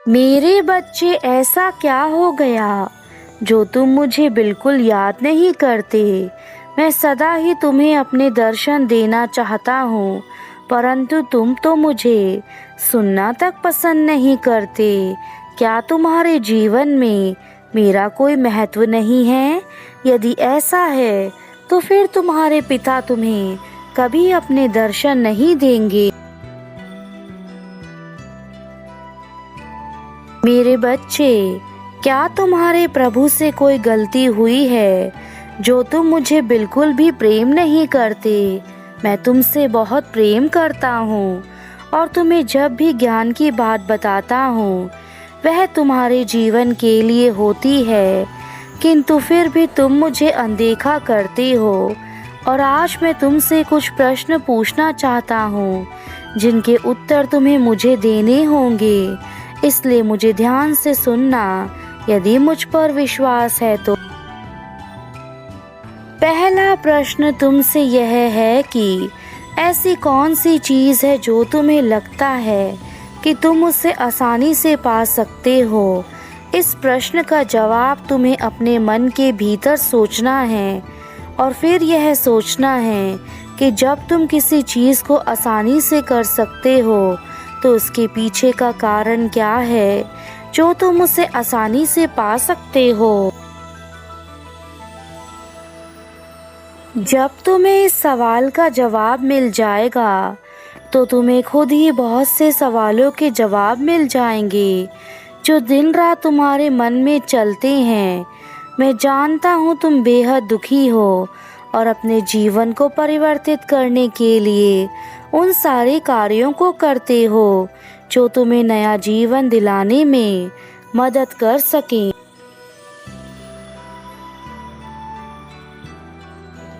मेरे बच्चे, ऐसा क्या हो गया जो तुम मुझे बिल्कुल याद नहीं करते? मैं सदा ही तुम्हें अपने दर्शन देना चाहता हूँ, परंतु तुम तो मुझे सुनना तक पसंद नहीं करते। क्या तुम्हारे जीवन में मेरा कोई महत्व नहीं है? यदि ऐसा है तो फिर तुम्हारे पिता तुम्हें कभी अपने दर्शन नहीं देंगे। मेरे बच्चे, क्या तुम्हारे प्रभु से कोई गलती हुई है जो तुम मुझे बिल्कुल भी प्रेम नहीं करते? मैं तुमसे बहुत प्रेम करता हूँ और तुम्हें जब भी ज्ञान की बात बताता हूँ वह तुम्हारे जीवन के लिए होती है, किंतु फिर भी तुम मुझे अनदेखा करते हो। और आज मैं तुमसे कुछ प्रश्न पूछना चाहता हूँ जिनके उत्तर तुम्हें मुझे देने होंगे, इसलिए मुझे ध्यान से सुनना यदि मुझ पर विश्वास है तो। पहला प्रश्न तुमसे यह है कि ऐसी कौन सी चीज़ है जो तुम्हें लगता है कि तुम उसे आसानी से पा सकते हो? इस प्रश्न का जवाब तुम्हें अपने मन के भीतर सोचना है और फिर यह सोचना है कि जब तुम किसी चीज़ को आसानी से कर सकते हो तो उसके पीछे का कारण क्या है जो तुम उसे आसानी से पा सकते हो। जब तुम्हें इस सवाल का जवाब मिल जाएगा तो तुम्हें खुद ही बहुत से सवालों के जवाब मिल जाएंगे जो दिन रात तुम्हारे मन में चलते हैं। मैं जानता हूँ तुम बेहद दुखी हो और अपने जीवन को परिवर्तित करने के लिए उन सारे कार्यों को करते हो जो तुम्हें नया जीवन दिलाने में मदद कर सकें।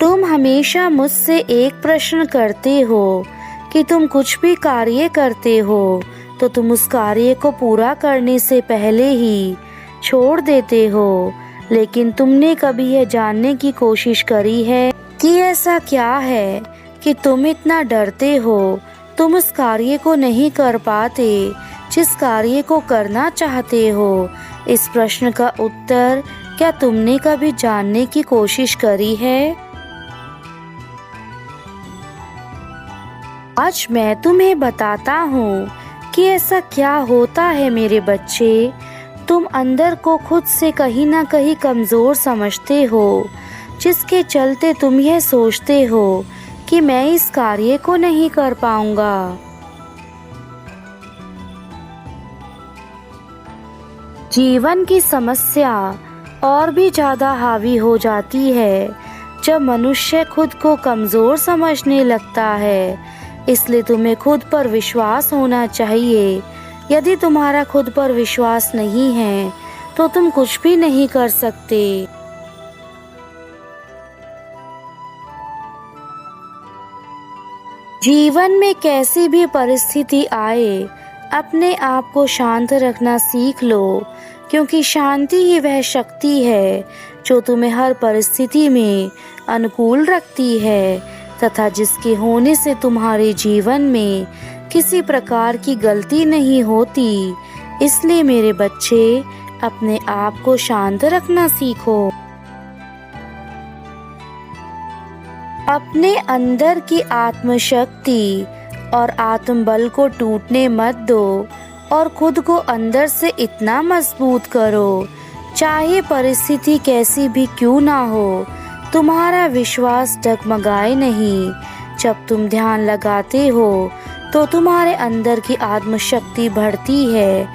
तुम हमेशा मुझसे एक प्रश्न करते हो कि तुम कुछ भी कार्य करते हो तो तुम उस कार्य को पूरा करने से पहले ही छोड़ देते हो, लेकिन तुमने कभी यह जानने की कोशिश करी है कि ऐसा क्या है कि तुम इतना डरते हो, तुम उस कार्य को नहीं कर पाते जिस कार्य को करना चाहते हो? इस प्रश्न का उत्तर क्या तुमने कभी जानने की कोशिश करी है? आज मैं तुम्हें बताता हूँ कि ऐसा क्या होता है मेरे बच्चे। तुम अंदर को खुद से कहीं ना कहीं कमज़ोर समझते हो, जिसके चलते तुम यह सोचते हो कि मैं इस कार्य को नहीं कर पाऊंगा। जीवन की समस्या और भी ज़्यादा हावी हो जाती है जब मनुष्य खुद को कमज़ोर समझने लगता है। इसलिए तुम्हें खुद पर विश्वास होना चाहिए। यदि तुम्हारा खुद पर विश्वास नहीं है तो तुम कुछ भी नहीं कर सकते। जीवन में कैसी भी परिस्थिति आए, अपने आप को शांत रखना सीख लो, क्योंकि शांति ही वह शक्ति है जो तुम्हें हर परिस्थिति में अनुकूल रखती है तथा जिसके होने से तुम्हारे जीवन में किसी प्रकार की गलती नहीं होती। इसलिए मेरे बच्चे, अपने आप को शांत रखना सीखो। अपने अंदर की आत्मशक्ति और आत्मबल को टूटने मत दो और खुद को अंदर से इतना मजबूत करो, चाहे परिस्थिति कैसी भी क्यों ना हो, तुम्हारा विश्वास डगमगाए नहीं। जब तुम ध्यान लगाते हो तो तुम्हारे अंदर की आत्मशक्ति बढ़ती है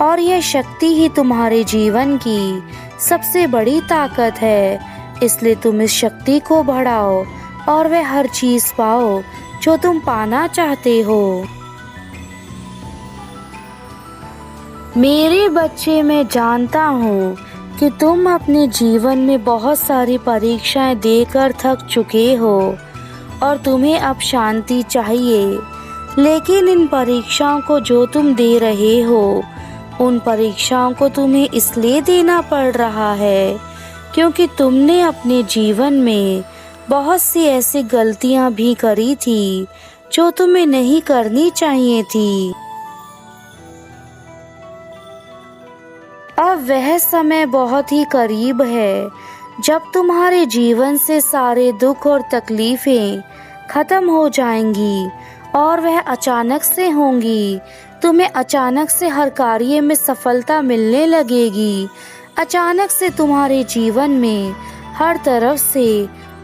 और यह शक्ति ही तुम्हारे जीवन की सबसे बड़ी ताकत है। इसलिए तुम इस शक्ति को बढ़ाओ और वह हर चीज पाओ जो तुम पाना चाहते हो। मेरे बच्चे, मैं जानता हूँ कि तुम अपने जीवन में बहुत सारी परीक्षाएं देकर थक चुके हो और तुम्हें अब शांति चाहिए, लेकिन इन परीक्षाओं को जो तुम दे रहे हो, उन परीक्षाओं को तुम्हें इसलिए देना पड़ रहा है क्योंकि तुमने अपने जीवन में बहुत सी ऐसी गलतियां भी करी थी जो तुम्हें नहीं करनी चाहिए थी। अब वह समय बहुत ही करीब है जब तुम्हारे जीवन से सारे दुख और तकलीफें खत्म हो जाएंगी और वह अचानक से होंगी। तुम्हें अचानक से हर कार्य में सफलता मिलने लगेगी। अचानक से तुम्हारे जीवन में हर तरफ से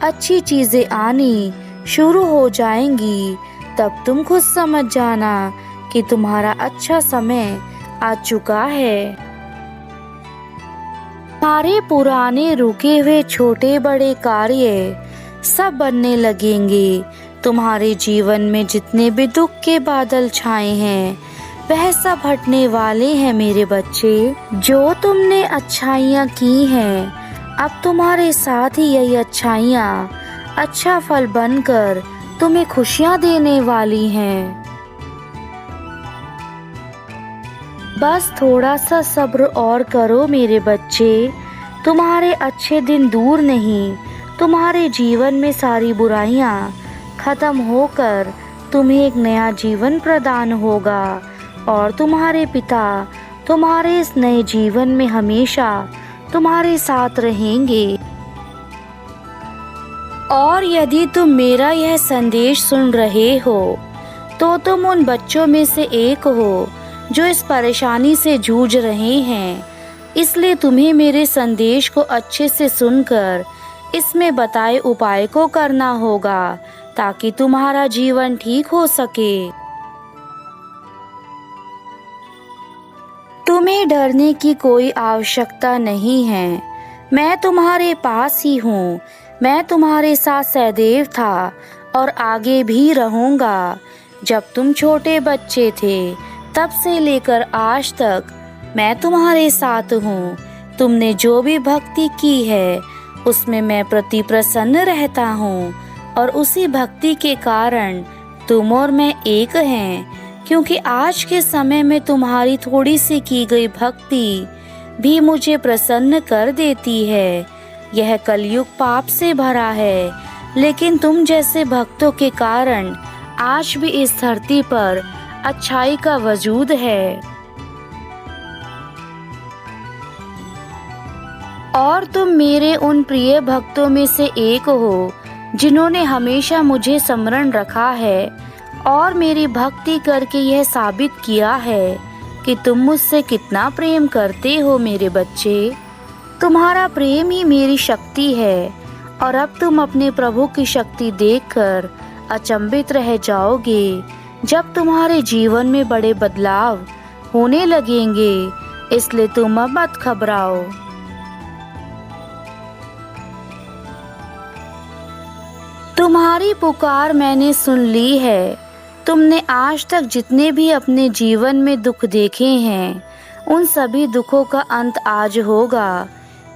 अच्छी चीजें आनी शुरू हो जाएंगी। तब तुम खुद समझ जाना कि तुम्हारा अच्छा समय आ चुका है। तुम्हारे पुराने रुके हुए छोटे बड़े कार्य सब बनने लगेंगे। तुम्हारे जीवन में जितने भी दुख के बादल छाए हैं वह सब हटने वाले हैं मेरे बच्चे। जो तुमने अच्छाइयाँ की हैं अब तुम्हारे साथ ही यही अच्छाइयाँ अच्छा फल बनकर तुम्हें खुशियाँ देने वाली हैं। बस थोड़ा सा सब्र और करो मेरे बच्चे। तुम्हारे अच्छे दिन दूर नहीं। तुम्हारे जीवन में सारी बुराइयां खत्म होकर तुम्हें एक नया जीवन प्रदान होगा और तुम्हारे पिता तुम्हारे इस नए जीवन में हमेशा तुम्हारे साथ रहेंगे। और यदि तुम मेरा यह संदेश सुन रहे हो तो तुम उन बच्चों में से एक हो जो इस परेशानी से जूझ रहे हैं। इसलिए तुम्हें मेरे संदेश को अच्छे से सुनकर इसमें बताए उपाय को करना होगा ताकि तुम्हारा जीवन ठीक हो सके। तुम्हें डरने की कोई आवश्यकता नहीं है। मैं तुम्हारे पास ही हूँ। मैं तुम्हारे साथ सदैव था और आगे भी रहूँगा। जब तुम छोटे बच्चे थे तब से लेकर आज तक मैं तुम्हारे साथ हूँ। तुमने जो भी भक्ति की है उसमें मैं प्रति प्रसन्न रहता हूँ और उसी भक्ति के कारण तुम और मैं एक हैं। क्योंकि आज के समय में तुम्हारी थोड़ी सी की गई भक्ति भी मुझे प्रसन्न कर देती है। यह कलयुग पाप से भरा है, लेकिन तुम जैसे भक्तों के कारण आज भी इस धरती पर अच्छाई का वजूद है। और तुम मेरे उन प्रिय भक्तों में से एक हो जिन्होंने हमेशा मुझे स्मरण रखा है और मेरी भक्ति करके यह साबित किया है कि तुम मुझसे कितना प्रेम करते हो मेरे बच्चे। तुम्हारा प्रेम ही मेरी शक्ति है और अब तुम अपने प्रभु की शक्ति देखकर अचंभित रह जाओगे जब तुम्हारे जीवन में बड़े बदलाव होने लगेंगे। इसलिए तुम अब मत घबराओ। तुम्हारी पुकार मैंने सुन ली है। तुमने आज तक जितने भी अपने जीवन में दुख देखे हैं उन सभी दुखों का अंत आज होगा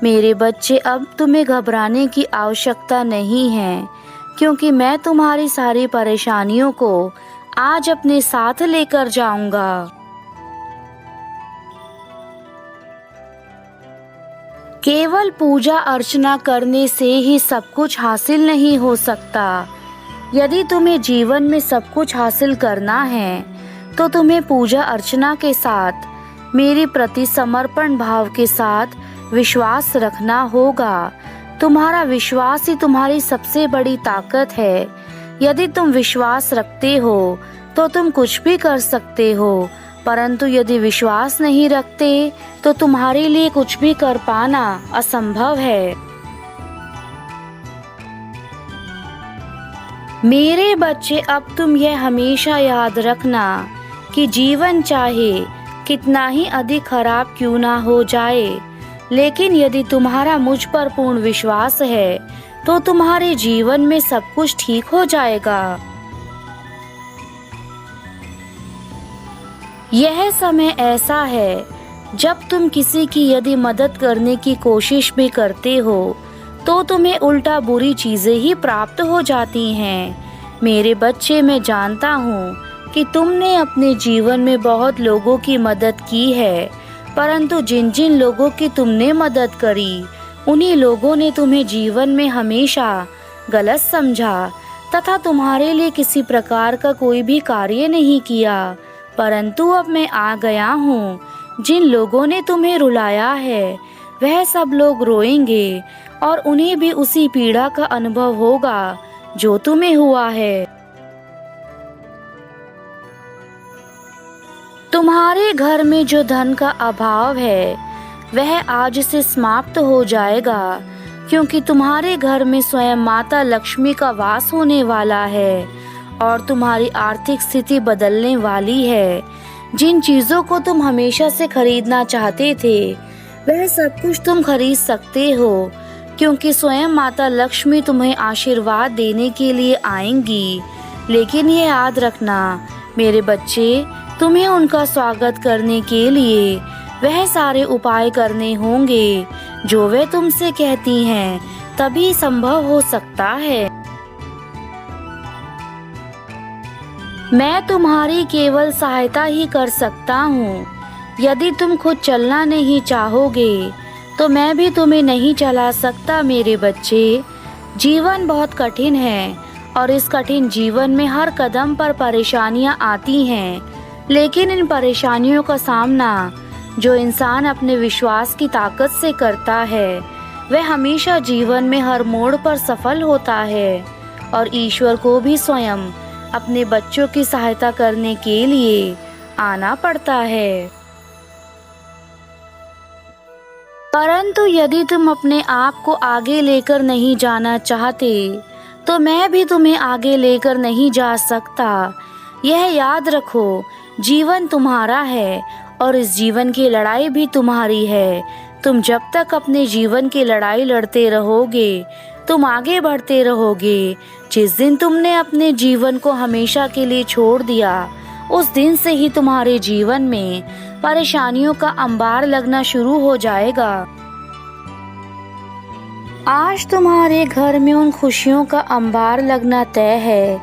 मेरे बच्चे। अब तुम्हें घबराने की आवश्यकता नहीं है, क्योंकि मैं तुम्हारी सारी परेशानियों को आज अपने साथ लेकर जाऊंगा। केवल पूजा अर्चना करने से ही सब कुछ हासिल नहीं हो सकता। यदि तुम्हें जीवन में सब कुछ हासिल करना है तो तुम्हें पूजा अर्चना के साथ मेरे प्रति समर्पण भाव के साथ विश्वास रखना होगा। तुम्हारा विश्वास ही तुम्हारी सबसे बड़ी ताकत है। यदि तुम विश्वास रखते हो तो तुम कुछ भी कर सकते हो, परंतु यदि विश्वास नहीं रखते तो तुम्हारे लिए कुछ भी कर पाना असंभव है। मेरे बच्चे, अब तुम यह हमेशा याद रखना कि जीवन चाहे कितना ही अधिक खराब क्यों ना हो जाए, लेकिन यदि तुम्हारा मुझ पर पूर्ण विश्वास है तो तुम्हारे जीवन में सब कुछ ठीक हो जाएगा। यह समय ऐसा है जब तुम किसी की यदि मदद करने की कोशिश भी करते हो तो तुम्हें उल्टा बुरी चीजें ही प्राप्त हो जाती हैं। मेरे बच्चे, मैं जानता हूँ कि तुमने अपने जीवन में बहुत लोगों की मदद की है, परंतु जिन जिन लोगों की तुमने मदद करी उन्हीं लोगों ने तुम्हें जीवन में हमेशा गलत समझा तथा तुम्हारे लिए किसी प्रकार का कोई भी कार्य नहीं किया। परंतु अब मैं आ गया हूँ जिन लोगों ने तुम्हें रुलाया है वह सब लोग रोएंगे और उन्हें भी उसी पीड़ा का अनुभव होगा जो तुम्हें हुआ है। तुम्हारे घर में जो धन का अभाव है वह आज से समाप्त हो जाएगा, क्योंकि तुम्हारे घर में स्वयं माता लक्ष्मी का वास होने वाला है और तुम्हारी आर्थिक स्थिति बदलने वाली है। जिन चीजों को तुम हमेशा से खरीदना चाहते थे वह सब कुछ तुम खरीद सकते हो, क्योंकि स्वयं माता लक्ष्मी तुम्हें आशीर्वाद देने के लिए आएंगी। लेकिन ये याद रखना मेरे बच्चे, तुम्हें उनका स्वागत करने के लिए वह सारे उपाय करने होंगे जो वे तुमसे कहती हैं, तभी संभव हो सकता है। मैं तुम्हारी केवल सहायता ही कर सकता हूँ। यदि तुम खुद चलना नहीं चाहोगे तो मैं भी तुम्हें नहीं चला सकता मेरे बच्चे। जीवन बहुत कठिन है और इस कठिन जीवन में हर कदम पर परेशानियाँ आती हैं, लेकिन इन परेशानियों का सामना जो इंसान अपने विश्वास की ताकत से करता है वह हमेशा जीवन में हर मोड़ पर सफल होता है और ईश्वर को भी स्वयं अपने बच्चों की सहायता करने के लिए आना पड़ता है। परंतु यदि तुम अपने आप को आगे लेकर नहीं जाना चाहते तो मैं भी तुम्हें आगे लेकर नहीं जा सकता। यह याद रखो, जीवन तुम्हारा है और इस जीवन की लड़ाई भी तुम्हारी है। तुम जब तक अपने जीवन की लड़ाई लड़ते रहोगे तुम आगे बढ़ते रहोगे। जिस दिन तुमने अपने जीवन को हमेशा के लिए छोड़ दिया उस दिन से ही तुम्हारे जीवन में परेशानियों का अंबार लगना शुरू हो जाएगा। आज तुम्हारे घर में उन खुशियों का अंबार लगना तय है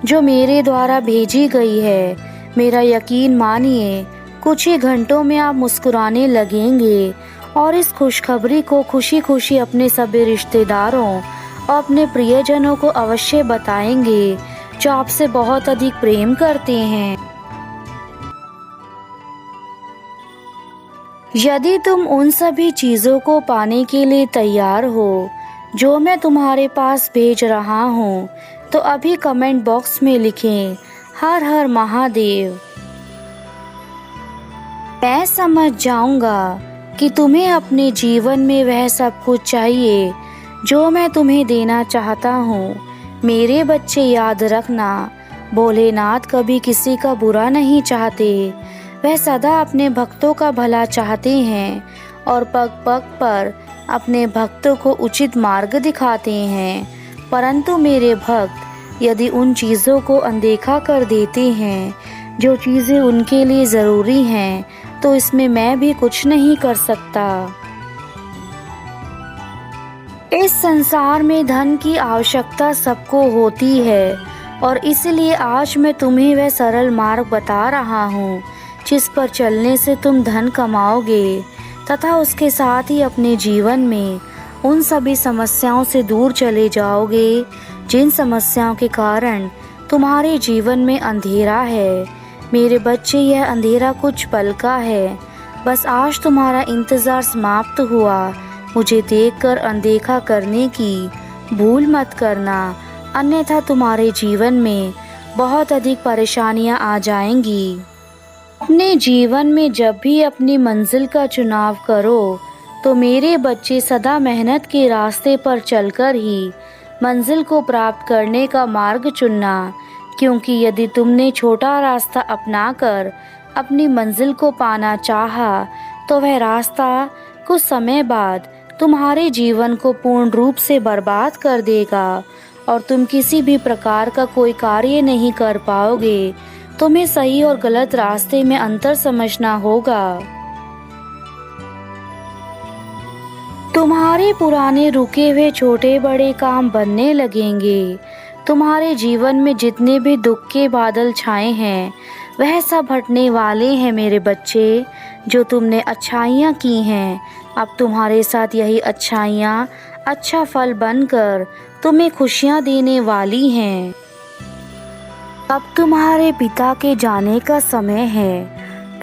जो मेरे द्वारा भेजी गई है। मेरा यकीन मानिए, कुछ ही घंटों में आप मुस्कुराने लगेंगे और इस खुशखबरी को खुशी खुशी अपने सभी रिश्तेदारों और अपने प्रियजनों को अवश्य बताएंगे जो आपसे बहुत अधिक प्रेम करते हैं। यदि तुम उन सभी चीज़ों को पाने के लिए तैयार हो जो मैं तुम्हारे पास भेज रहा हूँ तो अभी कमेंट बॉक्स में लिखें हर हर महादेव। मैं समझ जाऊंगा कि तुम्हें अपने जीवन में वह सब कुछ चाहिए जो मैं तुम्हें देना चाहता हूँ। मेरे बच्चे याद रखना, भोलेनाथ कभी किसी का बुरा नहीं चाहते। वह सदा अपने भक्तों का भला चाहते हैं और पग पग पर अपने भक्तों को उचित मार्ग दिखाते हैं। परंतु मेरे भक्त यदि उन चीज़ों को अनदेखा कर देते हैं जो चीज़ें उनके लिए ज़रूरी हैं तो इसमें मैं भी कुछ नहीं कर सकता। इस संसार में धन की आवश्यकता सबको होती है और इसलिए आज मैं तुम्हें वह सरल मार्ग बता रहा हूँ जिस पर चलने से तुम धन कमाओगे तथा उसके साथ ही अपने जीवन में उन सभी समस्याओं से दूर चले जाओगे जिन समस्याओं के कारण तुम्हारे जीवन में अंधेरा है। मेरे बच्चे, यह अंधेरा कुछ पल का है। बस आज तुम्हारा इंतज़ार समाप्त हुआ। मुझे देखकर अनदेखा करने की भूल मत करना, अन्यथा तुम्हारे जीवन में बहुत अधिक परेशानियां आ जाएंगी। अपने जीवन में जब भी अपनी मंजिल का चुनाव करो तो मेरे बच्चे सदा मेहनत के रास्ते पर चलकर ही मंजिल को प्राप्त करने का मार्ग चुनना, क्योंकि यदि तुमने छोटा रास्ता अपनाकर अपनी मंजिल को पाना चाहा तो वह रास्ता कुछ समय बाद तुम्हारे जीवन को पूर्ण रूप से बर्बाद कर देगा और तुम किसी भी प्रकार का कोई कार्य नहीं कर पाओगे। तुम्हें सही और गलत रास्ते में अंतर समझना होगा। तुम्हारे पुराने रुके हुए छोटे बड़े काम बनने लगेंगे। तुम्हारे जीवन में जितने भी दुख के बादल छाए हैं वह सब हटने वाले हैं मेरे बच्चे। जो तुमने अच्छाइयाँ की हैं अब तुम्हारे साथ यही अच्छाइयाँ अच्छा फल बनकर तुम्हें खुशियाँ देने वाली हैं। अब तुम्हारे पिता के जाने का समय है।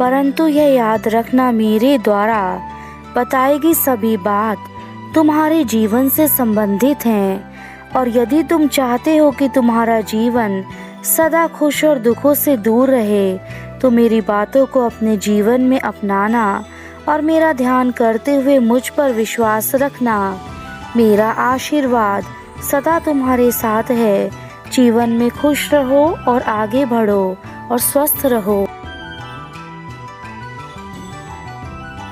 परंतु यह याद रखना, मेरे द्वारा बताई गई सभी बात तुम्हारे जीवन से संबंधित हैं, और यदि तुम चाहते हो कि तुम्हारा जीवन सदा खुश और दुखों से दूर रहे, तो मेरी बातों को अपने जीवन में अपनाना और मेरा ध्यान करते हुए मुझ पर विश्वास रखना। मेरा आशीर्वाद सदा तुम्हारे साथ है। जीवन में खुश रहो और आगे बढ़ो और स्वस्थ रहो।